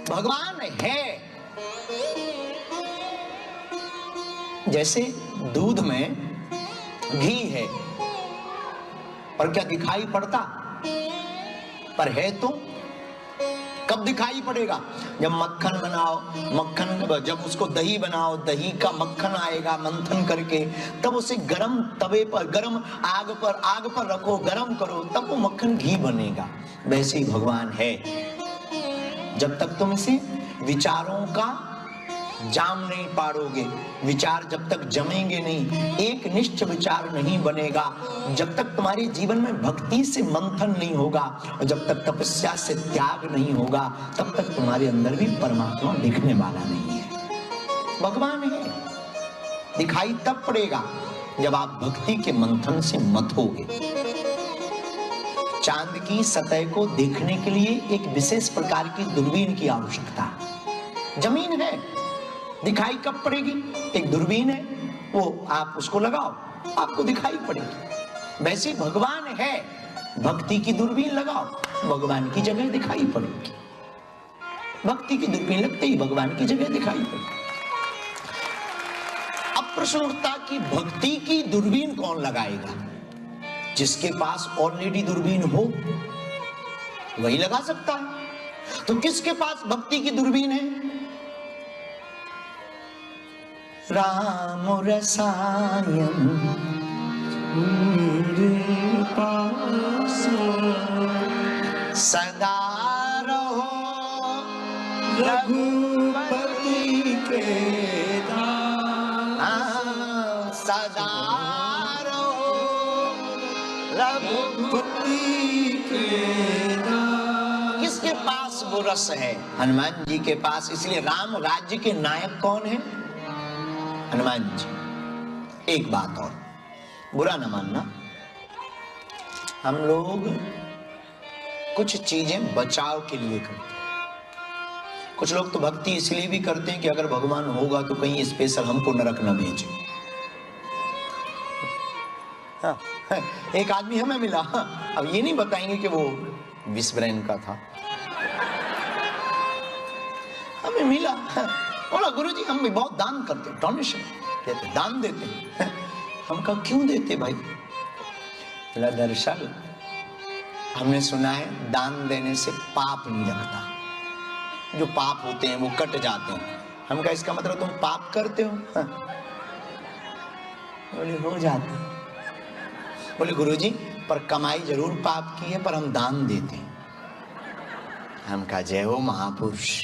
भगवान है। जैसे दूध में घी है पर क्या दिखाई पड़ता? पर है तो कब दिखाई पड़ेगा? जब मक्खन बनाओ, मक्खन जब उसको दही बनाओ, दही का मक्खन आएगा मंथन करके, तब उसे गरम तवे पर, गरम आग पर रखो, गरम करो, तब वो मक्खन घी बनेगा। वैसे ही भगवान है। जब तक तुम इसे विचारों का जाम नहीं पाड़ोगे, विचार जब तक जमेंगे नहीं, एक निश्च विचार नहीं बनेगा, जब तक तुम्हारे जीवन में भक्ति से मंथन नहीं होगा और जब तक तपस्या से त्याग नहीं होगा, तब तक तुम्हारे अंदर भी परमात्मा दिखने वाला नहीं है। भगवान है, दिखाई तब पड़ेगा जब आप भक्ति के मंथन से मत होगे। चांद की सतह को देखने के लिए एक विशेष प्रकार की दूरबीन की आवश्यकता है। जमीन है, दिखाई कब पड़ेगी? एक दूरबीन है, वो आप उसको लगाओ, आपको दिखाई पड़ेगी। वैसे भगवान है, भक्ति की दूरबीन लगाओ, भगवान की जगह दिखाई पड़ेगी। भक्ति की दूरबीन लगते ही भगवान की जगह दिखाई पड़ेगी। अब प्रश्न उठता कि भक्ति की दूरबीन कौन लगाएगा? जिसके पास ऑलरेडी दूरबीन हो वही लगा सकता है। तो किसके पास भक्ति की दूरबीन है? राम रसायन सदा रहो रघुपति के दास, सदा रहो रघुपति के दास। किसके पास वो रस है? हनुमान जी के पास। इसलिए राम राज्य के नायक कौन है? हनुमान जी। एक बात और, बुरा न मानना, हम लोग कुछ चीजें बचाव के लिए करते हैं। कुछ लोग तो भक्ति इसलिए भी करते हैं कि अगर भगवान होगा तो कहीं स्पेशल हमको नरक न भेजे। हाँ, एक आदमी हमें मिला, अब ये नहीं बताएंगे कि वो विष ब्रेन का था, हमें मिला, बोला गुरुजी हम भी बहुत दान करते हैं, डोनेशन देते, दान देते हैं। हम कहा क्यों देते भाई? बोला दरअसल हमने सुना है दान देने से पाप नहीं लगता, जो पाप होते हैं वो कट जाते हैं। हम कहा इसका मतलब तुम पाप करते हो? बोले हो जाते। बोले गुरुजी पर कमाई जरूर पाप की है, पर हम दान देते हैं। हम कहा जय हो महापुरुष।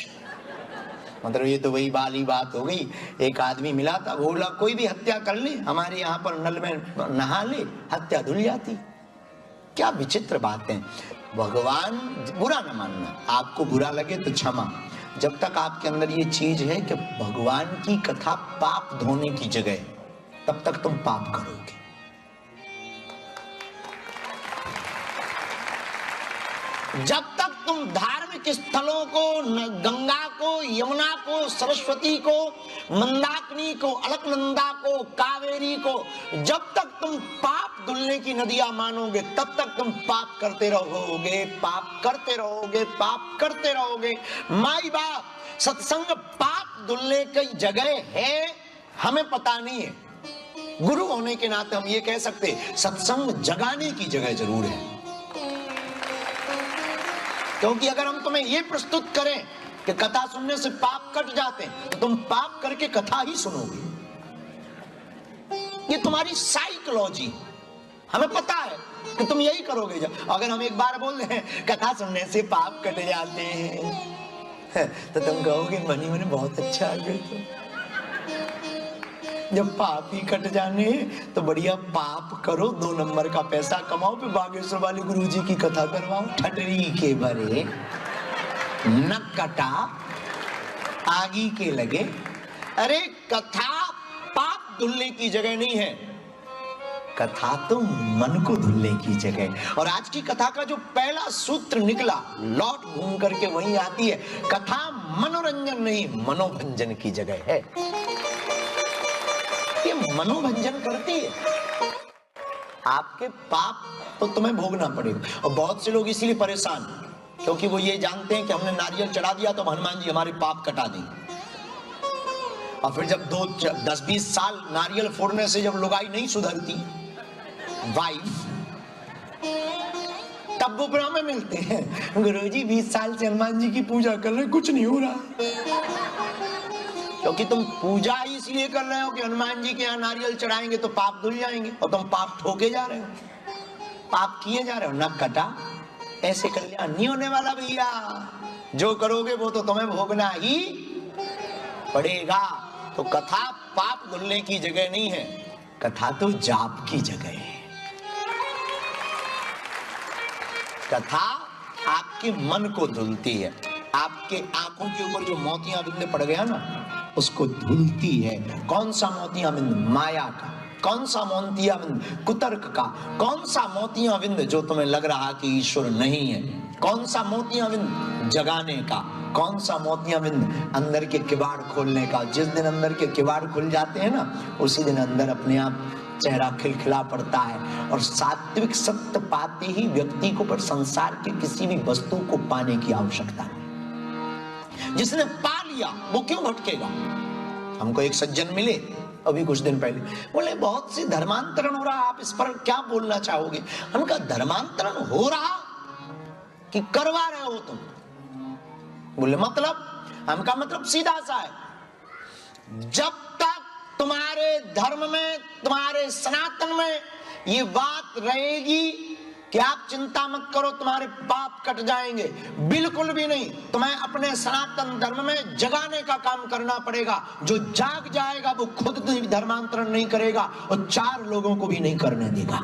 मतलब ये तो वही वाली बात हो गई। एक आदमी मिला था, बोला कोई भी हत्या कर ले, हमारे यहाँ पर नल में नहा ले, हत्या धुल जाती। क्या विचित्र बात है। भगवान, बुरा न मानना, आपको बुरा लगे तो क्षमा। जब तक आपके अंदर ये चीज है कि भगवान की कथा पाप धोने की जगह, तब तक तुम पाप करोगे। जब तक तुम धार्मिक स्थलों को, गंगा को, यमुना को, सरस्वती को, मंदाकिनी को, अलकनंदा को, कावेरी को, जब तक तुम पाप धुलने की नदियां मानोगे, तब तक तुम पाप करते रहोगे, पाप करते रहोगे, पाप करते रहोगे। माई बाप, सत्संग पाप धुलने की जगह है, हमें पता नहीं है। गुरु होने के नाते हम ये कह सकते सत्संग जगाने की जगह जरूर है। क्योंकि अगर हम तुम्हें यह प्रस्तुत करें कि कथा सुनने से पाप कट जाते हैं, तो तुम पाप करके कथा ही सुनोगे। ये तुम्हारी साइकोलॉजी, हमें पता है कि तुम यही करोगे। अगर हम एक बार बोल रहे हैं कथा सुनने से पाप कट जाते हैं, तो तुम कहोगे मनी मनी बहुत अच्छा आ गया। तो जब पाप ही कट जाने तो बढ़िया पाप करो, 2 नंबर का पैसा कमाओ, फिर बागेश्वर वाले गुरुजी की कथा करवाओ। ठटरी के भरे न कटा आगी के लगे। अरे कथा पाप धुलने की जगह नहीं है, कथा तो मन को धुलने की जगह। और आज की कथा का जो पहला सूत्र निकला, लौट घूम करके वहीं आती है, कथा मनोरंजन नहीं मनोभंजन की जगह है। ये मनोभंजन करती है। आपके पाप तो तुम्हें भोगना पड़ेगा। और बहुत से लोग इसीलिए परेशान, क्योंकि वो ये जानते हैं कि हमने नारियल चढ़ा दिया तो हनुमान जी हमारे पाप कटा देंगे। और फिर जब 10-20 साल नारियल फोड़ने से जब लुगाई नहीं सुधरती वाइफ, तब वो फिर हमें मिलते हैं, गुरुजी 20 साल से हनुमान जी की पूजा कर रहे, कुछ नहीं हो रहा। क्योंकि तुम पूजा ही इसलिए कर रहे हो कि हनुमान जी के यहाँ नारियल चढ़ाएंगे तो पाप धुल जाएंगे, और तुम पाप ठोके जा रहे हो, पाप किए जा रहे हो। न कटा, ऐसे कल्याण नहीं होने वाला भैया। जो करोगे वो तो तुम्हें भोगना ही पड़ेगा। तो कथा पाप धुलने की जगह नहीं है, कथा तो जाप की जगह है। कथा आपके मन को धुलती है, आपके आंखों के ऊपर जो मोतियां बिंदे पड़ गया ना, उसको धुलती है। कौन सा मोतियां बिंद? माया का। कौन सा मोतियां बिंद? कुतर्क का। कौन सा मोतियां बिंद जो तुम्हें लग रहा कि ईश्वर नहीं है? कौन सा मोतियां बिंद? जगाने का। कौन सा मोतियां बिंद? अंदर के किवाड़ खोलने का। जिस दिन अंदर के किवाड़ खुल जाते हैं ना, उसी दिन अंदर अपने आप चेहरा खिलखिला पड़ता है। और सात्विक सत्य पाते ही व्यक्ति को पर संसार के किसी भी वस्तु को पाने की आवश्यकता नहीं। जिसने पा लिया वो क्यों भटकेगा? हमको एक सज्जन मिले अभी कुछ दिन पहले, बोले बहुत सी धर्मांतरण हो रहा, आप इस पर क्या बोलना चाहोगे? हम कहा धर्मांतरण हो रहा कि करवा रहे हो तुम? बोले मतलब? हम कहा मतलब सीधा सा है, जब तक तुम्हारे धर्म में, तुम्हारे सनातन में ये बात रहेगी कि आप चिंता मत करो तुम्हारे पाप कट जाएंगे, बिल्कुल भी नहीं। तुम्हें अपने सनातन धर्म में जगाने का काम करना पड़ेगा। जो जाग जाएगा वो खुद धर्मांतरण नहीं करेगा और 4 लोगों को भी नहीं करने देगा।